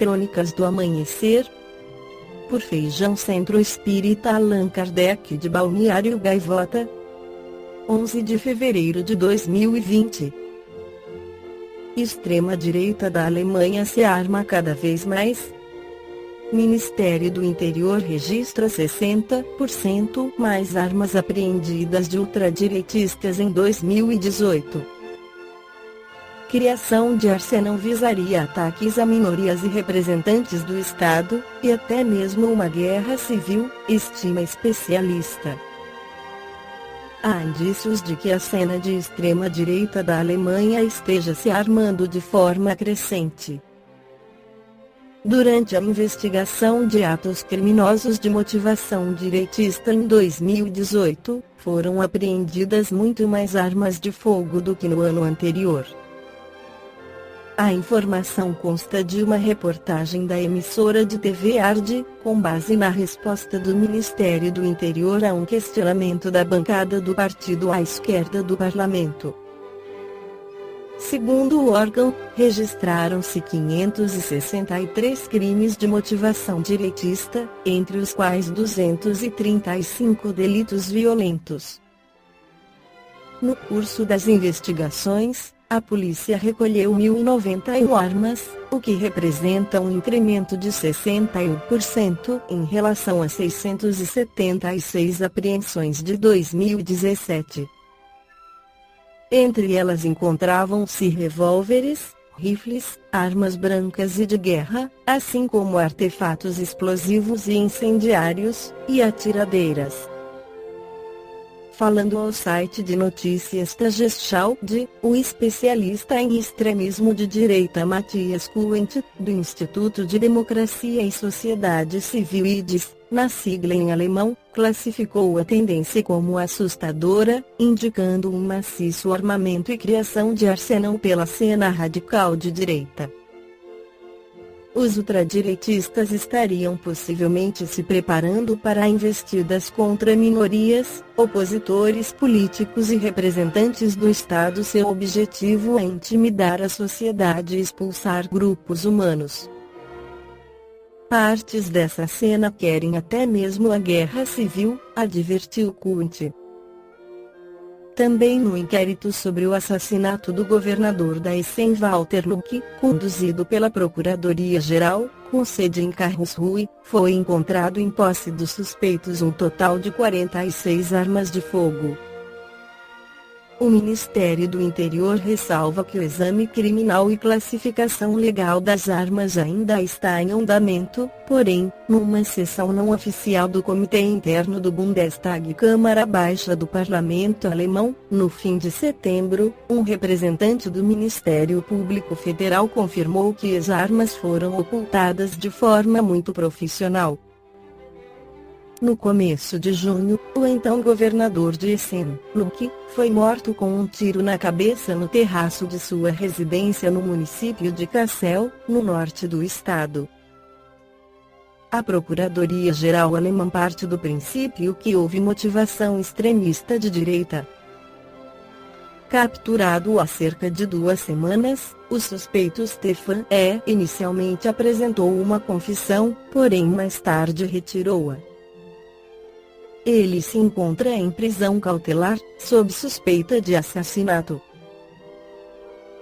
Crônicas do Amanhecer, por Feijão Centro Espírita Allan Kardec de Balneário Gaivota, 11 de fevereiro de 2020. Extrema-direita da Alemanha se arma cada vez mais. Ministério do Interior registra 60% mais armas apreendidas de ultradireitistas em 2018. Criação de arsenal visaria ataques a minorias e representantes do Estado, e até mesmo uma guerra civil, estima especialista. Há indícios de que a cena de extrema-direita da Alemanha esteja se armando de forma crescente. Durante a investigação de atos criminosos de motivação direitista em 2018, foram apreendidas muito mais armas de fogo do que no ano anterior. A informação consta de uma reportagem da emissora de TV Ard, com base na resposta do Ministério do Interior a um questionamento da bancada do partido à esquerda do parlamento. Segundo o órgão, registraram-se 563 crimes de motivação direitista, entre os quais 235 delitos violentos. No curso das investigações, a polícia recolheu 1.091 armas, o que representa um incremento de 61% em relação a 676 apreensões de 2017. Entre elas encontravam-se revólveres, rifles, armas brancas e de guerra, assim como artefatos explosivos e incendiários, e atiradeiras. Falando ao site de notícias Tagesschau, o especialista em extremismo de direita Matthias Kuhnt, do Instituto de Democracia e Sociedade Civil IDES, na sigla em alemão, classificou a tendência como assustadora, indicando um maciço armamento e criação de arsenal pela cena radical de direita. Os ultradireitistas estariam possivelmente se preparando para investidas contra minorias, opositores políticos e representantes do Estado. Seu objetivo é intimidar a sociedade e expulsar grupos humanos. Partes dessa cena querem até mesmo a guerra civil, advertiu Kuhnt. Também no inquérito sobre o assassinato do governador da Hessen Walter Lübcke, conduzido pela Procuradoria-Geral, com sede em Karlsruhe, foi encontrado em posse dos suspeitos um total de 46 armas de fogo. O Ministério do Interior ressalva que o exame criminal e classificação legal das armas ainda está em andamento, porém, numa sessão não oficial do Comitê Interno do Bundestag, Câmara Baixa do Parlamento Alemão, no fim de setembro, um representante do Ministério Público Federal confirmou que as armas foram ocultadas de forma muito profissional. No começo de junho, o então governador de Hessen, Lübcke, foi morto com um tiro na cabeça no terraço de sua residência no município de Kassel, no norte do estado. A Procuradoria-Geral alemã parte do princípio que houve motivação extremista de direita. Capturado há cerca de 2 semanas, o suspeito Stefan E. inicialmente apresentou uma confissão, porém mais tarde retirou-a. Ele se encontra em prisão cautelar, sob suspeita de assassinato.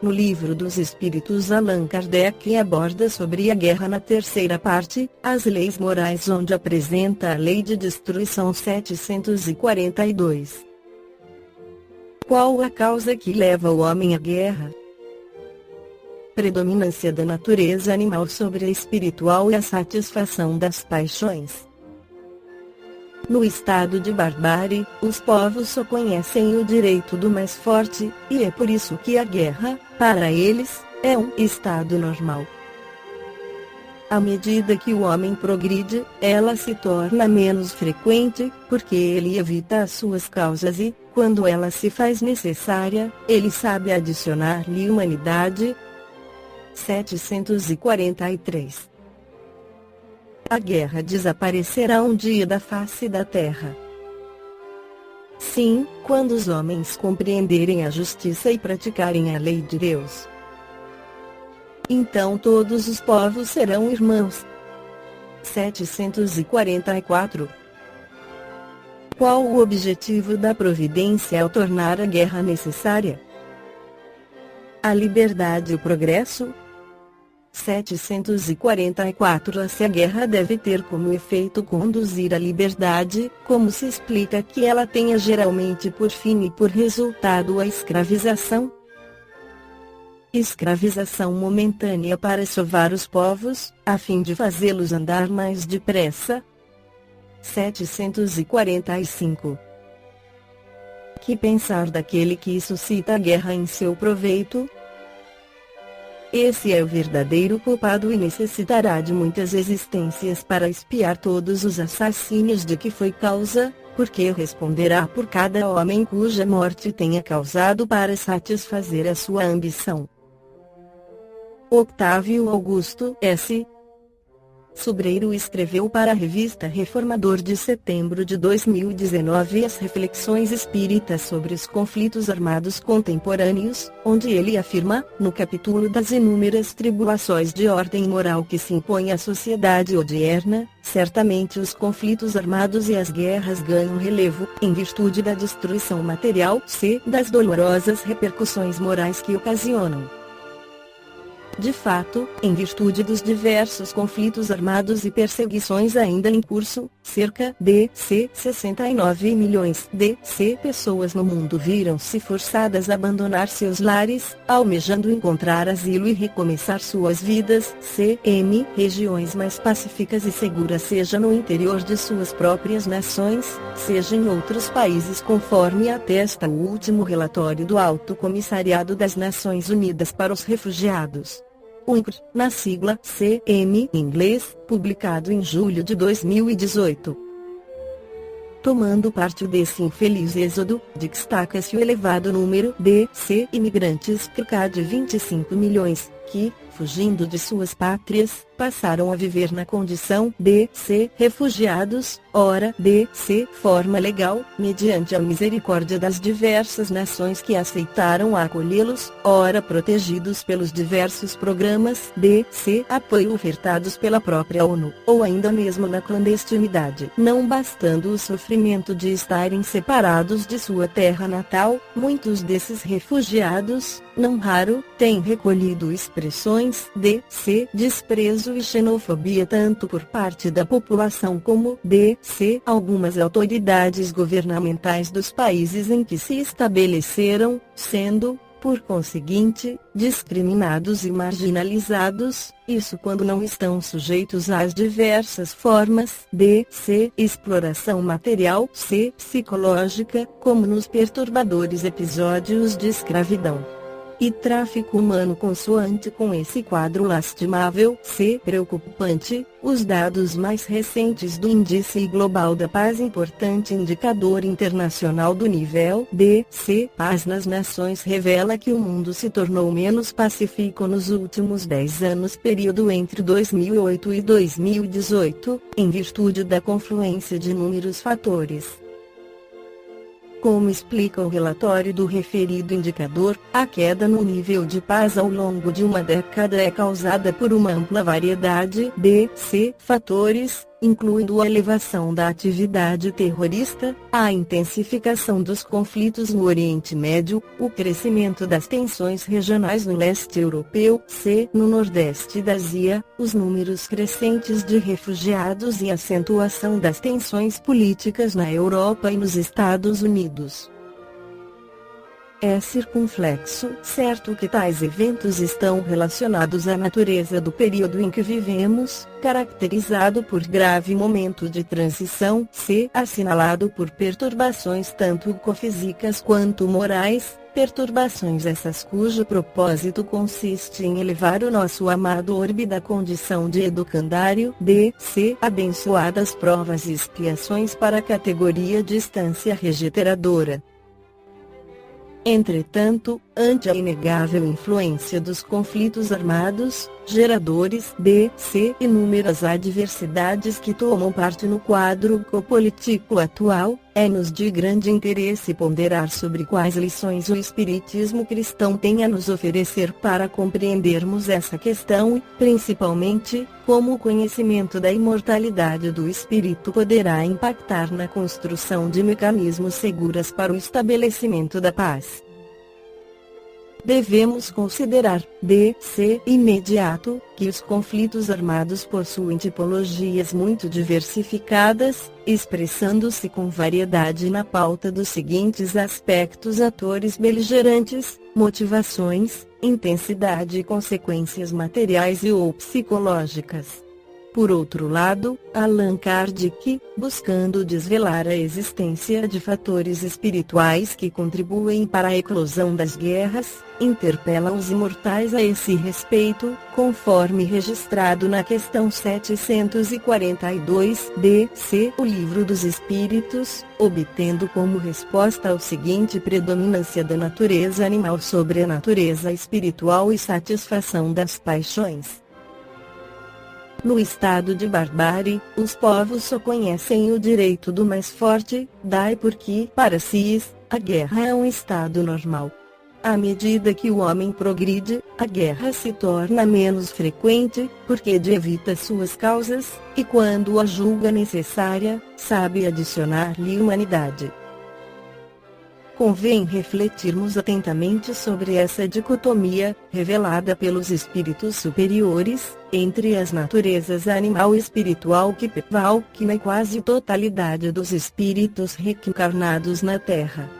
No Livro dos Espíritos, Allan Kardec aborda sobre a guerra na terceira parte, as leis morais, onde apresenta a Lei de Destruição 742. Qual a causa que leva o homem à guerra? Predominância da natureza animal sobre a espiritual e a satisfação das paixões. No estado de barbárie, os povos só conhecem o direito do mais forte, e é por isso que a guerra, para eles, é um estado normal. À medida que o homem progride, ela se torna menos frequente, porque ele evita as suas causas e, quando ela se faz necessária, ele sabe adicionar-lhe humanidade. 743. A guerra desaparecerá um dia da face da terra. Sim, quando os homens compreenderem a justiça e praticarem a lei de Deus. então todos os povos serão irmãos. 744. Qual o objetivo da providência ao tornar a guerra necessária? A liberdade e o progresso? 744. Se a guerra deve ter como efeito conduzir à liberdade, como se explica que ela tenha geralmente por fim e por resultado a escravização? Escravização momentânea para sovar os povos, a fim de fazê-los andar mais depressa. 745. Que pensar daquele que suscita a guerra em seu proveito? Esse é o verdadeiro culpado e necessitará de muitas existências para expiar todos os assassínios de que foi causa, porque responderá por cada homem cuja morte tenha causado para satisfazer a sua ambição. Octávio Augusto S. Sobreiro escreveu para a revista Reformador de setembro de 2019 as reflexões espíritas sobre os conflitos armados contemporâneos, onde ele afirma, no capítulo das inúmeras tribulações de ordem moral que se impõem à sociedade odierna, certamente os conflitos armados e as guerras ganham relevo, em virtude da destruição material, das dolorosas repercussões morais que ocasionam. De fato, em virtude dos diversos conflitos armados e perseguições ainda em curso, cerca de 69 milhões de pessoas no mundo viram-se forçadas a abandonar seus lares, almejando encontrar asilo e recomeçar suas vidas, em regiões mais pacíficas e seguras, seja no interior de suas próprias nações, seja em outros países, conforme atesta o último relatório do Alto Comissariado das Nações Unidas para os Refugiados. UNCR, na sigla CM em inglês, publicado em julho de 2018. Tomando parte desse infeliz êxodo, destaca-se o elevado número de imigrantes, cerca de 25 milhões, que, fugindo de suas pátrias, passaram a viver na condição de refugiados, ora de forma legal, mediante a misericórdia das diversas nações que aceitaram acolhê-los, ora protegidos pelos diversos programas de apoio ofertados pela própria ONU, ou ainda mesmo na clandestinidade. Não bastando o sofrimento de estarem separados de sua terra natal, muitos desses refugiados, não raro, têm recolhido expressões de desprezo e xenofobia tanto por parte da população como de algumas autoridades governamentais dos países em que se estabeleceram, sendo, por conseguinte, discriminados e marginalizados, isso quando não estão sujeitos às diversas formas de exploração material, psicológica, como nos perturbadores episódios de escravidão e tráfico humano. Consoante com esse quadro lastimável, preocupante, os dados mais recentes do Índice Global da Paz, importante indicador internacional do nível de paz nas nações, revela que o mundo se tornou menos pacífico nos últimos 10 anos, período entre 2008 e 2018, em virtude da confluência de inúmeros fatores. Como explica o relatório do referido indicador, a queda no nível de paz ao longo de uma década é causada por uma ampla variedade de fatores, incluindo a elevação da atividade terrorista, a intensificação dos conflitos no Oriente Médio, o crescimento das tensões regionais no leste europeu, no nordeste da Ásia, os números crescentes de refugiados e a acentuação das tensões políticas na Europa e nos Estados Unidos. É circunflexo, certo, que tais eventos estão relacionados à natureza do período em que vivemos, caracterizado por grave momento de transição, assinalado por perturbações tanto físicas quanto morais, perturbações essas cujo propósito consiste em elevar o nosso amado orbe da condição de educandário de abençoadas provas e expiações para a categoria de instância regeneradora. Entretanto, ante a inegável influência dos conflitos armados, geradores de inúmeras adversidades que tomam parte no quadro geopolítico atual, É-nos de grande interesse ponderar sobre quais lições o Espiritismo cristão tem a nos oferecer para compreendermos essa questão e, principalmente, como o conhecimento da imortalidade do espírito poderá impactar na construção de mecanismos seguros para o estabelecimento da paz. Devemos considerar, imediato, que os conflitos armados possuem tipologias muito diversificadas, expressando-se com variedade na pauta dos seguintes aspectos: atores beligerantes, motivações, intensidade e consequências materiais e ou psicológicas. Por outro lado, Allan Kardec, buscando desvelar a existência de fatores espirituais que contribuem para a eclosão das guerras, interpela os imortais a esse respeito, conforme registrado na questão 742 B.C. O Livro dos Espíritos, obtendo como resposta o seguinte: predominância da natureza animal sobre a natureza espiritual e satisfação das paixões. No estado de barbárie, os povos só conhecem o direito do mais forte, daí porque, para si, a guerra é um estado normal. À medida que o homem progride, a guerra se torna menos frequente, porque evita suas causas, e quando a julga necessária, sabe adicionar-lhe humanidade. Convém refletirmos atentamente sobre essa dicotomia, revelada pelos espíritos superiores, entre as naturezas animal e espiritual que prevalem na quase totalidade dos espíritos reencarnados na Terra.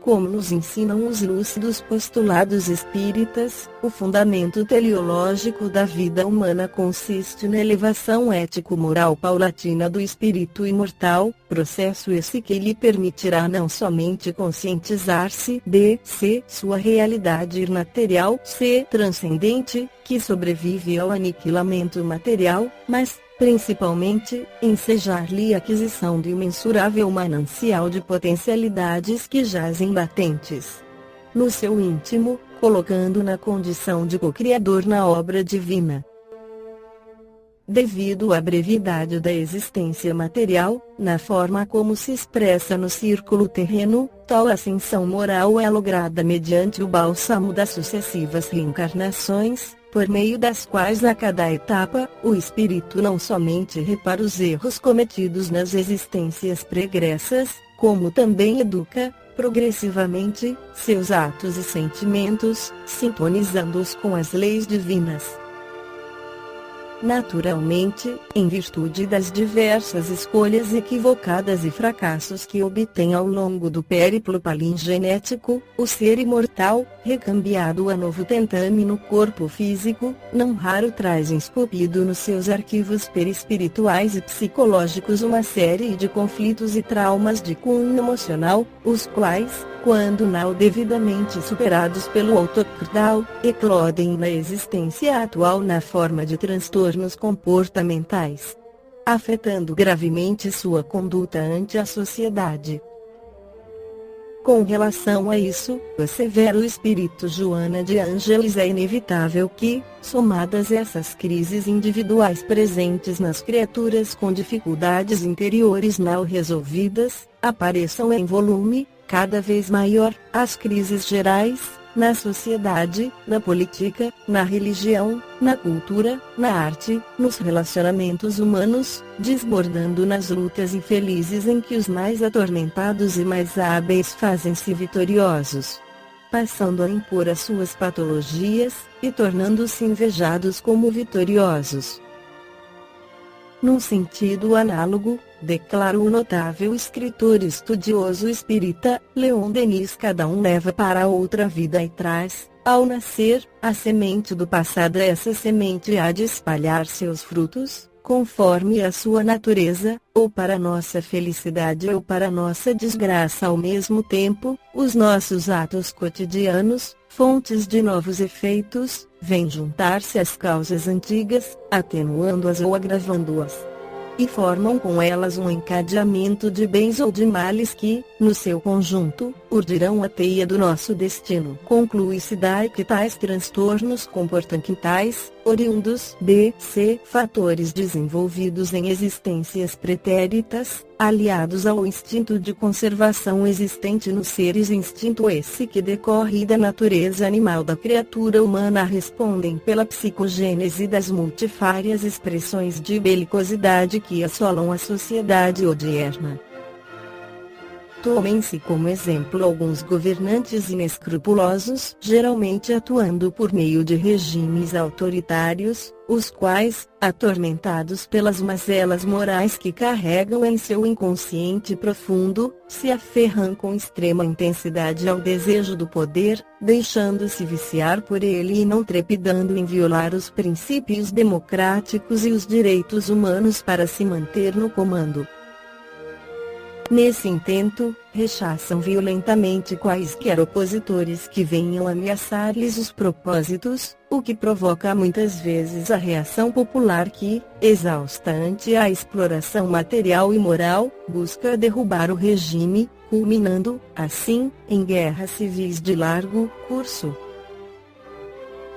Como nos ensinam os lúcidos postulados espíritas, o fundamento teleológico da vida humana consiste na elevação ético-moral paulatina do espírito imortal, processo esse que lhe permitirá não somente conscientizar-se de sua realidade imaterial, transcendente, que sobrevive ao aniquilamento material, mas, principalmente, ensejar-lhe a aquisição de imensurável manancial de potencialidades que jazem latentes no seu íntimo, colocando na condição de co-criador na obra divina. Devido à brevidade da existência material, na forma como se expressa no círculo terreno, tal ascensão moral é lograda mediante o bálsamo das sucessivas reencarnações, por meio das quais a cada etapa, o espírito não somente repara os erros cometidos nas existências pregressas, como também educa, progressivamente, seus atos e sentimentos, sintonizando-os com as leis divinas. Naturalmente, em virtude das diversas escolhas equivocadas e fracassos que obtém ao longo do périplo palingenético, o ser imortal, recambiado a novo tentame no corpo físico, não raro traz esculpido nos seus arquivos perispirituais e psicológicos uma série de conflitos e traumas de cunho emocional, os quais, quando não devidamente superados pelo autocridal, eclodem na existência atual na forma de transtornos comportamentais, afetando gravemente sua conduta ante a sociedade. Com relação a isso, assevera o espírito Joana de Ângeles, é inevitável que, somadas essas crises individuais presentes nas criaturas com dificuldades interiores não resolvidas, apareçam em volume, cada vez maior, as crises gerais, na sociedade, na política, na religião, na cultura, na arte, nos relacionamentos humanos, desbordando nas lutas infelizes em que os mais atormentados e mais hábeis fazem-se vitoriosos, passando a impor as suas patologias, e tornando-se invejados como vitoriosos. Num sentido análogo, declara o notável escritor estudioso espírita, Leon Denis: cada um leva para outra vida e traz, ao nascer, a semente do passado. Essa semente há de espalhar seus frutos, conforme a sua natureza, ou para nossa felicidade ou para nossa desgraça ao mesmo tempo. Os nossos atos cotidianos, fontes de novos efeitos, vêm juntar-se às causas antigas, atenuando-as ou agravando-as, e formam com elas um encadeamento de bens ou de males que, no seu conjunto, urdirão a teia do nosso destino. Conclui-se daí que tais transtornos comportamentais, oriundos fatores desenvolvidos em existências pretéritas, aliados ao instinto de conservação existente nos seres, instinto esse que decorre da natureza animal da criatura humana, respondem pela psicogênese das multifárias expressões de belicosidade que assolam a sociedade odierna. Tomem-se como exemplo alguns governantes inescrupulosos, geralmente atuando por meio de regimes autoritários, os quais, atormentados pelas mazelas morais que carregam em seu inconsciente profundo, se aferram com extrema intensidade ao desejo do poder, deixando-se viciar por ele e não trepidando em violar os princípios democráticos e os direitos humanos para se manter no comando. Nesse intento, rechaçam violentamente quaisquer opositores que venham ameaçar-lhes os propósitos, o que provoca muitas vezes a reação popular que, exausta ante a exploração material e moral, busca derrubar o regime, culminando, assim, em guerras civis de largo curso.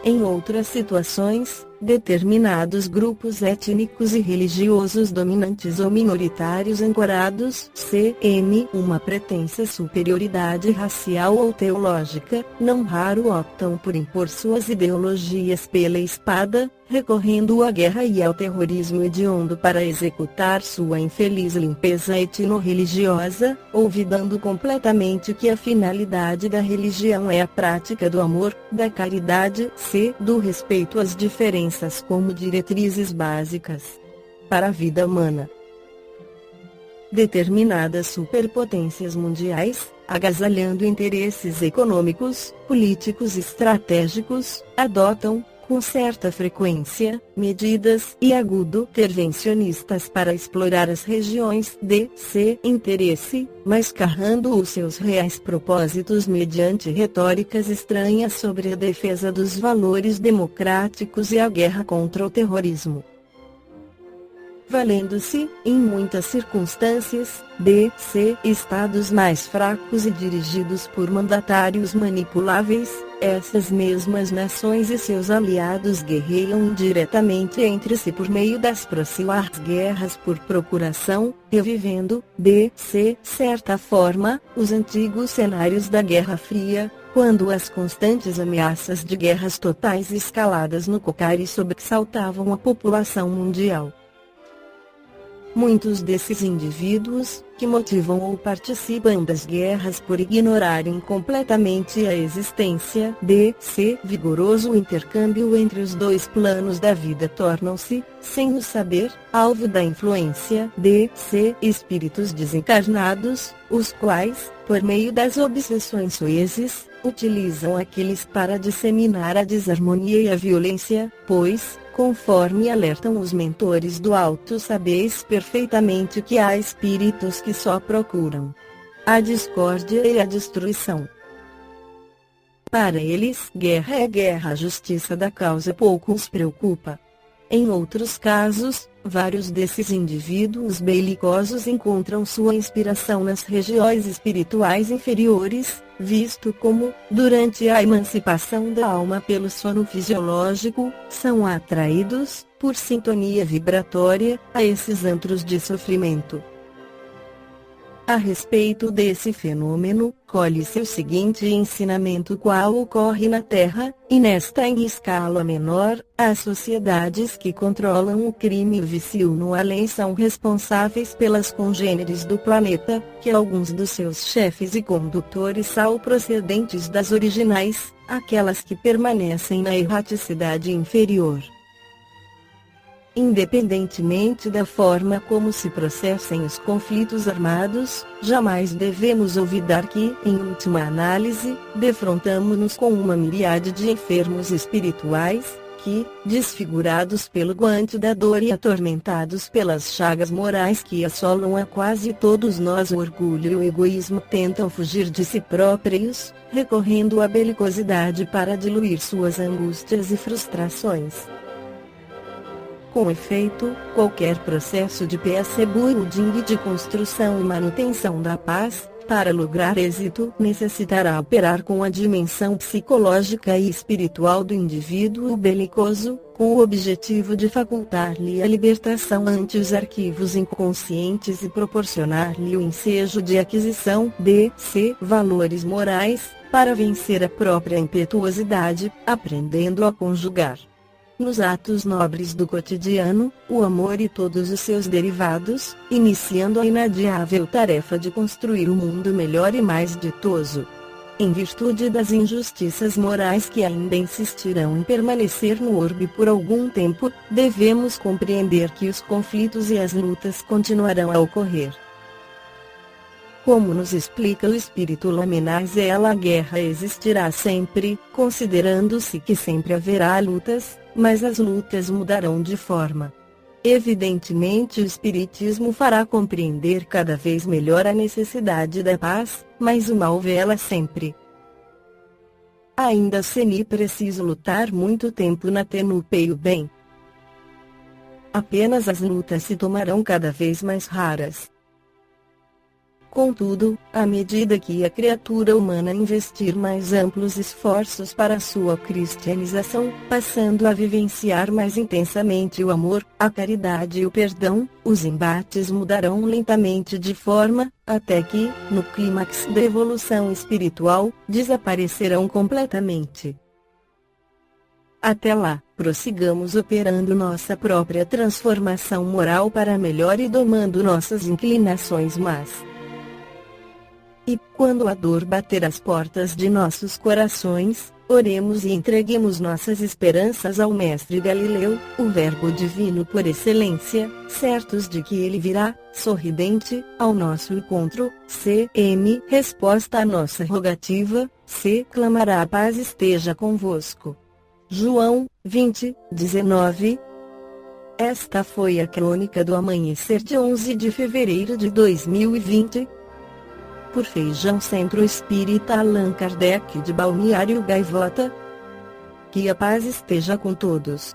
Em outras situações, determinados grupos étnicos e religiosos dominantes ou minoritários ancorados em uma pretensa superioridade racial ou teológica, não raro optam por impor suas ideologias pela espada, recorrendo à guerra e ao terrorismo hediondo para executar sua infeliz limpeza etno-religiosa, olvidando completamente que a finalidade da religião é a prática do amor, da caridade, do respeito às diferenças como diretrizes básicas para a vida humana. Determinadas superpotências mundiais, agasalhando interesses econômicos, políticos e estratégicos, adotam, com certa frequência, medidas e agudo intervencionistas para explorar as regiões de interesse, mascarrando os seus reais propósitos mediante retóricas estranhas sobre a defesa dos valores democráticos e a guerra contra o terrorismo. Valendo-se, em muitas circunstâncias, de estados mais fracos e dirigidos por mandatários manipuláveis, essas mesmas nações e seus aliados guerreiam indiretamente entre si por meio das proximas guerras por procuração, revivendo, de certa forma, os antigos cenários da Guerra Fria, quando as constantes ameaças de guerras totais escaladas no Caucaso sobressaltavam a população mundial. Muitos desses indivíduos, que motivam ou participam das guerras por ignorarem completamente a existência de vigoroso intercâmbio entre os dois planos da vida, tornam-se, sem o saber, alvo da influência de espíritos desencarnados, os quais, por meio das obsessões soezes, utilizam aqueles para disseminar a desarmonia e a violência, pois, conforme alertam os mentores do alto, sabeis perfeitamente que há espíritos que só procuram a discórdia e a destruição. Para eles, guerra é guerra, a justiça da causa pouco os preocupa. Em outros casos, vários desses indivíduos belicosos encontram sua inspiração nas regiões espirituais inferiores, visto como, durante a emancipação da alma pelo sono fisiológico, são atraídos, por sintonia vibratória, a esses antros de sofrimento. A respeito desse fenômeno, colhe-se o seguinte ensinamento: qual ocorre na Terra, e nesta em escala menor, as sociedades que controlam o crime e o vício no além são responsáveis pelas congêneres do planeta, que alguns dos seus chefes e condutores são procedentes das originais, aquelas que permanecem na erraticidade inferior. Independentemente da forma como se processem os conflitos armados, jamais devemos olvidar que, em última análise, defrontamo-nos com uma miríade de enfermos espirituais, que, desfigurados pelo guante da dor e atormentados pelas chagas morais que assolam a quase todos nós, o orgulho e o egoísmo, tentam fugir de si próprios, recorrendo à belicosidade para diluir suas angústias e frustrações. Com efeito, qualquer processo de peacebuilding e de construção e manutenção da paz, Para lograr êxito, necessitará operar com a dimensão psicológica e espiritual do indivíduo belicoso, com o objetivo de facultar-lhe a libertação ante os arquivos inconscientes e proporcionar-lhe o ensejo de aquisição de valores morais, para vencer a própria impetuosidade, aprendendo a conjugar nos atos nobres do cotidiano, o amor e todos os seus derivados, iniciando a inadiável tarefa de construir um mundo melhor e mais ditoso. Em virtude das injustiças morais que ainda insistirão em permanecer no orbe por algum tempo, devemos compreender que os conflitos e as lutas continuarão a ocorrer. Como nos explica o espírito Lamennais, a guerra existirá sempre, considerando-se que sempre haverá lutas, mas as lutas mudarão de forma. Evidentemente, o espiritismo fará compreender cada vez melhor a necessidade da paz, mas o mal vela sempre. Ainda se preciso lutar muito tempo na tenupe e o bem. Apenas as lutas se tomarão cada vez mais raras. Contudo, à medida que a criatura humana investir mais amplos esforços para sua cristianização, passando a vivenciar mais intensamente o amor, a caridade e o perdão, os embates mudarão lentamente de forma, até que, no clímax da evolução espiritual, desaparecerão completamente. Até lá, prossigamos operando nossa própria transformação moral para melhor e domando nossas inclinações más. E, quando a dor bater às portas de nossos corações, oremos e entreguemos nossas esperanças ao Mestre Galileu, o Verbo Divino por excelência, certos de que ele virá, sorridente, ao nosso encontro. Resposta à nossa rogativa, clamará: a paz esteja convosco. João 20:19. Esta foi a crônica do amanhecer de 11 de fevereiro de 2020. Por Feijão Centro Espírita Allan Kardec de Balneário Gaivota. Que a paz esteja com todos.